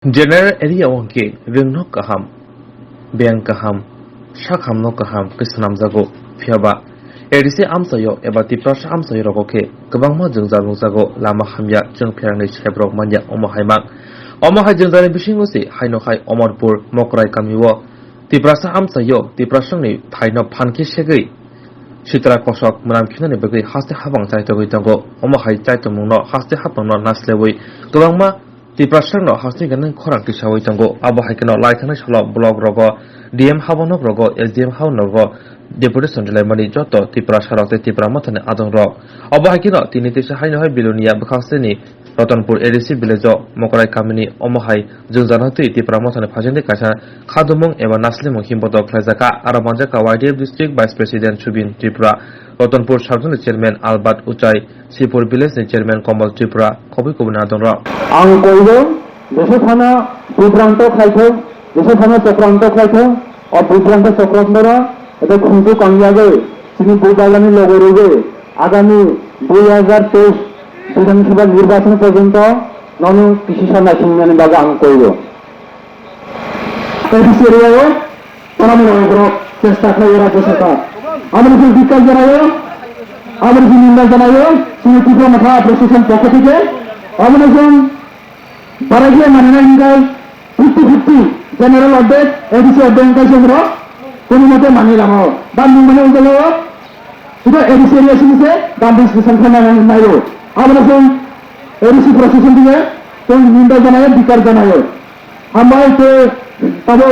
General area wongke ringno kaham, beng kaham, shakhamno kaham kisnam jago phiaba. Edisi amsayo eba tiprasa amsayo rogoke kabangma jengjar jago lama hamya jeng pherangni sebrok manya omahaimak. Omahai jengjari bisingosi hainokhai Omorpur Mokrai kamiwo tiprasa amsayo tiprasangni thaino phanki segei Sitra kosok menamkinani bagui haste habang chaitogoi tango omahai chaitomungno haste hapangno naslewoi kabangma tiprasangno haste ganan khorang tisawoi tango abo haikeno laikhana salo blog rogo DM habonok rogo SDM habonok deputation dilaimani joto tiprasarokte tipramathane adongrok abo haikeno tinitisa hainohai bilunia bukhakseni Ratanpur ADC village Mokrai kamini omahai jengjanatui tipramathane phajende kaisa khadumung eba naslimung himboto khlaijaka arabanjaka YDF district vice president Subin Tripura Ratanpur Sarjun chairman Albert Uchai Sipur village chairman Komal Tripura khobui kubuna donra ang koido দেশে থানা বিভ্রান্ত খাইতো দেশে থানা চক্রান্ত খাইতো অবিভ্রান্ত চক্রান্তরা এটা খুঁজে কামিয়াবে তিনি বুদালানি লগরবে আগামী 2023 বিধানসভা নির্বাচন পর্যন্ত নন কৃষি সন্ধ্যা সিংহানি বাগে আং কইব এডিসি এরিয়াও পরামর্শ করো চেষ্টা করে রাজ্য সরকার আমরা যে বিকাশ জানাইও আমরা যে নিন্দা জানাইও সিনিয়র মাথা প্রশাসন পক্ষ থেকে আমরা বারাগিয়া মানিনাইঙ্গাই 50-50 জেনারেল অর্ডার এডিসি অর্ডার সংগ্রহ কোন মতে মানি লামাও বান্দু মানে উগলো এটা এডিসি এরিয়া শুনছে গান্ধী স্টেশন খানা নাইও আমরা কোন এডিসি প্রশাসন দিয়ে কোন নিন্দা জানায় বিকার জানায় আমরা তো তবে